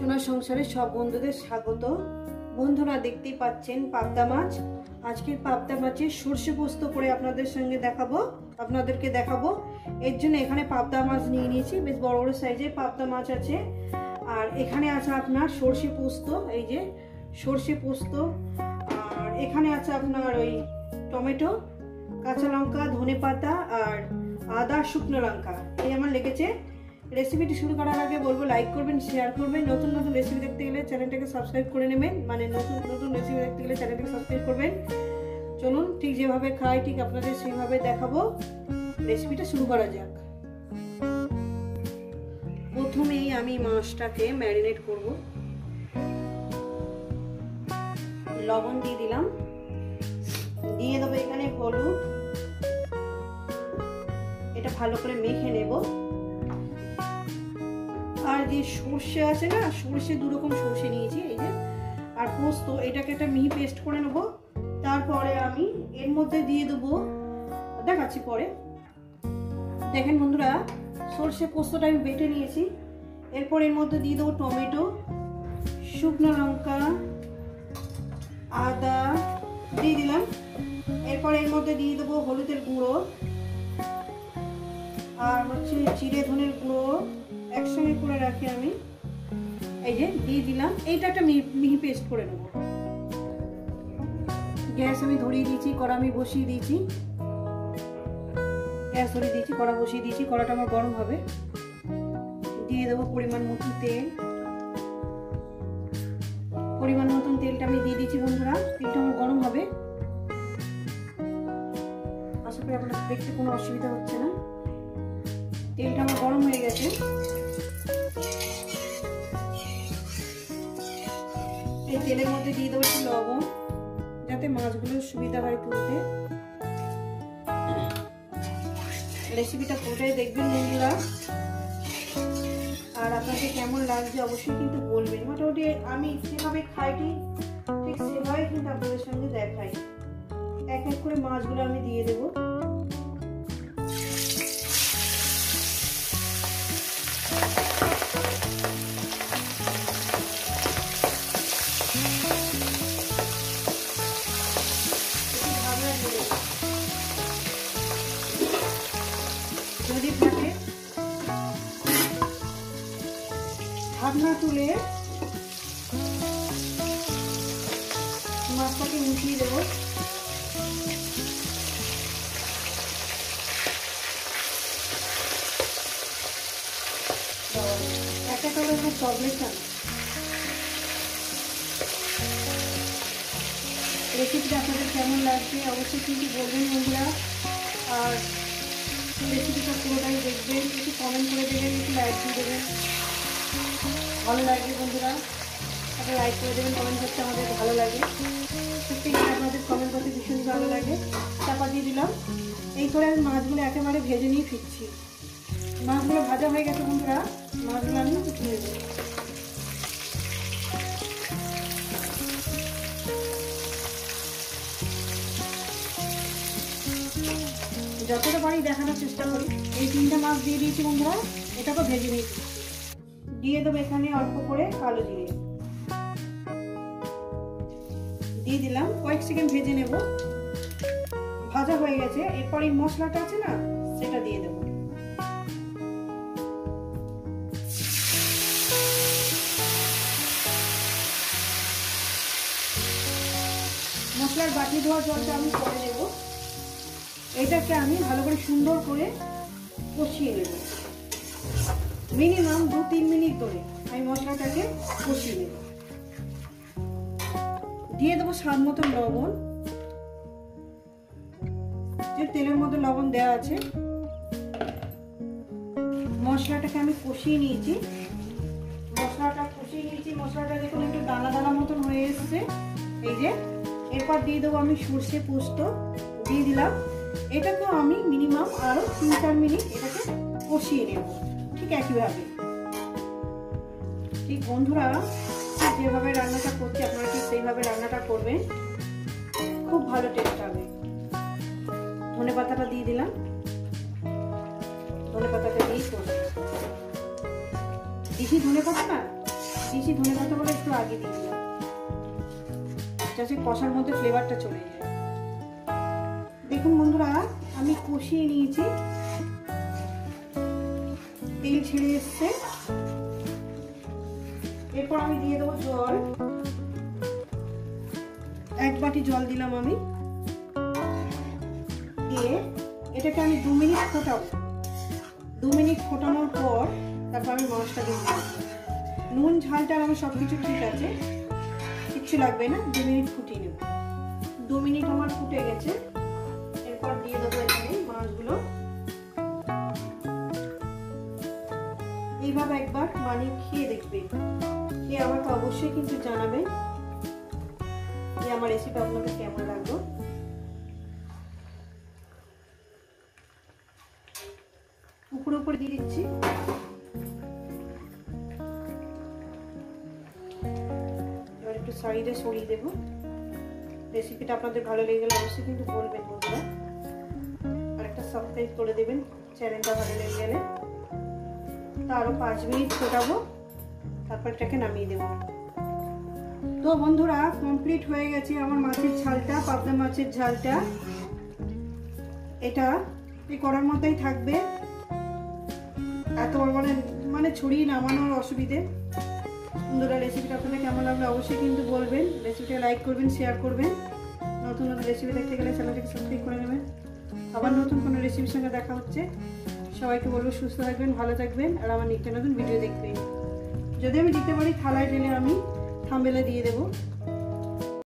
সোনার সংসারে সব বন্ধুদের স্বাগত। বন্ধুরা দেখতেই পাচ্ছেন পাবদা মাছ। আজকের পাবদা মাছের সর্ষে পোস্ত করে আপনাদেরকে দেখাবো। এর জন্য এখানে পাবদা মাছ নিয়ে নিয়েছি, বেশ বড় বড় সাইজের পাবদা মাছ আছে। আর এখানে আছে আপনার সর্ষে পোস্ত, এই যে সর্ষে পোস্ত। আর এখানে আছে আপনার ওই টমেটো, কাঁচা লঙ্কা, ধনেপাতা আর আদা, শুকনো লঙ্কা। এই আমার লেগেছে। রেসিপিটি শুরু করার আগে বলবো লাইক করবেন, শেয়ার করবেন। নতুন নতুন রেসিপি দেখতে গেলে চ্যানেলটাকে সাবস্ক্রাইব করে নেবেন, মানে নতুন নতুন রেসিপি দেখতে গেলে চ্যানেলটাকে সাবস্ক্রাইব করবেন। চলুন, ঠিক যেভাবে খাই ঠিক আপনাদের সেইভাবে দেখাবো। রেসিপিটা শুরু করা যাক। প্রথমেই আমি মাছটাকে ম্যারিনেট করব। লবণ দিয়ে দিলাম, দিয়ে দেবো এখানে হলুদ। এটা ভালো করে মেখে নেব। আর যে সর্ষে আছে না, সর্ষে দু রকম সর্ষে নিয়েছি, এই যে। আর পোস্ত, এটাকে একটা মিহি পেস্ট করে নেব। তারপরে আমি এর মধ্যে দিয়ে দেবো, দেখাচ্ছি পরে। দেখেন বন্ধুরা, সর্ষে পোস্তটা আমি বেটে নিয়েছি। এরপর এর মধ্যে দিয়ে দেবো টমেটো, শুকনো লঙ্কা, আদা দিয়ে দিলাম। এরপর এর মধ্যে দিয়ে দেবো হলুদের গুঁড়ো আর হচ্ছে জিরে ধনের গুঁড়ো একসঙ্গে করে রাখি আমি, এই যে দিয়ে দিলাম। এইটা একটা মিহি পেস্ট করে নেব। গ্যাস আমি ধরিয়ে দিয়েছি, কড়া আমি বসিয়ে দিয়েছি। গ্যাস ধরিয়ে দিয়েছি, কড়া বসিয়ে দিয়েছি। কড়াটা আমার গরম হবে। দিয়ে দেবো পরিমাণ মতন তেল। পরিমাণ মতন তেলটা আমি দিয়ে দিয়েছি বন্ধুরা। তেলটা আমার গরম হবে। আশা করি আপনার দেখতে কোনো অসুবিধা হচ্ছে না। তেলটা আমার গরম হয়ে গেছে। এই তেলের মধ্যে দিয়ে দেবো একটু লবণ, যাতে মাছগুলোর সুবিধা হয় তুলতে। রেসিপিটা পুরোটাই দেখবেন বন্ধুরা। আর আপনাকে কেমন লাগছে অবশ্যই কিন্তু বলবেন। মোটামুটি আমি যেভাবে খাই ঠিক সেভাবে কিন্তু আপনাদের সঙ্গে দেখাই। এক এক করে মাছগুলো আমি দিয়ে দেবো। যদি থাকে ঢাকনা তুলে মাছটাকে মিশিয়ে দেবো। একটা করে চকলেট চান। রেসিপিটা আপনাদের কেমন লাগছে অবশ্যই কিন্তু বলবেন বন্ধুরা। আর রেসিপিটা পুরোটাই দেখবেন, একটু কমেন্ট করে দেবেন, একটু লাইক দিয়ে দেবেন। ভালো লাগবে বন্ধুরা, একটা লাইক করে দেবেন। কমেন্ট করতে আমাদের ভালো লাগে, সত্যি আপনাদের কমেন্ট করতে ভীষণ ভালো লাগে। চাপা দিয়ে দিলাম। এই করে আমি মাছগুলো একেবারে ভেজে নিয়ে ফিরছি। মাছগুলো ভাজা হয়ে গেছে বন্ধুরা। মাছগুলো আমি তুলে দেবো। যতটা পারি দেখানোর চেষ্টা করি। এই তিনটা মাছ দিয়ে দিয়েছি বন্ধুরা, এটাকে ভেজে নিয়েছি। দিয়ে দেবো এখানে অল্প করে কালো জিরে দিয়ে দিলাম। কয়েক সেকেন্ড ভেজে নেব। ভাজা হয়ে গেছে। এরপর এই মশলাটা আছে না, সেটা দিয়ে দেবো। মশলার বাটি ধোয়া জলটা আমি পরে দেব। এটাকে আমি ভালো করে সুন্দর করে কষিয়ে নেব। মিনিমাম 2-3 মিনিট ধরে আমি মশলাটাকে কষিয়ে নেব। দিয়ে দেবো স্বাদ মতো লবণ। যে তেলের মধ্যে লবণ দেওয়া আছে। মশলাটাকে আমি কষিয়ে নিয়েছি। মশলাটা দেখুন একটু দানা দানা মতন হয়ে এসছে, এই যে। এরপর দিয়ে দেবো আমি সর্ষে পোস্ত দিয়ে দিলাম। এটাকেও আমি মিনিমাম আরো 3-4 মিনিট এটাকে কষিয়ে নেব, ঠিক একইভাবে। ঠিক বন্ধুরা, যেভাবে রান্নাটা করছি আপনারা ঠিক সেইভাবে রান্নাটা করবেন, খুব ভালো টেস্ট হবে। ধনেপাতাটা দিয়ে দিলাম। ধনেপাতাটা দিয়েই করবো। বেশি ধনেপাতা না, দিয়েছি ধনে পাতা বলে একটু আগে দিয়ে দিলাম, যাতে কষার মধ্যে ফ্লেভারটা চলে যায়। দেখুন বন্ধুরা, আমি কষিয়ে নিয়েছি, তেল ছেড়ে এসছে। এরপর আমি দিয়ে দেবো জল, 1 বাটি জল দিলাম আমি। দিয়ে এটাকে আমি 2 মিনিট ফোটাবো। 2 মিনিট ফোটানোর পর তারপর আমি মাছটা দিয়ে দেবো। নুন ঝালটা আমার সবকিছু ঠিক আছে, কিচ্ছু লাগবে না। 2 মিনিট ফুটিয়ে নেব। 2 মিনিট আমার ফুটে গেছে। এরপর দিয়ে দেবো এখানে মাছগুলো। এইভাবে একবার বানিয়ে খেয়ে দেখবেন, খেয়ে আমাকে অবশ্যই কিন্তু জানাবেন যে আমার রেসিপি আপনাদের কেমন লাগলো। উপরে উপরে দিয়ে দিচ্ছি। এবার একটু সাইডে সরিয়ে দেবো। রেসিপিটা আপনাদের ভালো লেগে গেলে অবশ্যই কিন্তু বলবেন বন্ধুরা, আর একটা সাবস্ক্রাইব করে দেবেন চ্যানেলটা ভালো লেগে গেলে। তা আরো 5 মিনিট ফোটাবো, তারপর এটাকে নামিয়ে দেবো। তো বন্ধুরা, কমপ্লিট হয়ে গেছে আমার মাছের ঝালটা, পাবদা মাছের ঝালটা। এটা এই করার মতোই থাকবে, এত মানে ছড়িয়ে নামানোর অসুবিধে। বন্ধুরা, রেসিপিটা আপনাদের কেমন লাগলো অবশ্যই কিন্তু বলবেন। রেসিপিটা লাইক করবেন, শেয়ার করবেন। নতুন নতুন রেসিপি দেখতে গেলে চ্যানেলটাকে সাবস্ক্রাইব করে নেবেন। আবার নতুন কোনো রেসিপির সঙ্গে দেখা হচ্ছে। সবাইকে বলবো সুস্থ থাকবেন, ভালো থাকবেন, আর আমার নিত্য নতুন ভিডিও দেখবেন। যদি আমি দিতে পারি থালায় ঢেলে আমি থাম্বনেলে দিয়ে দেবো।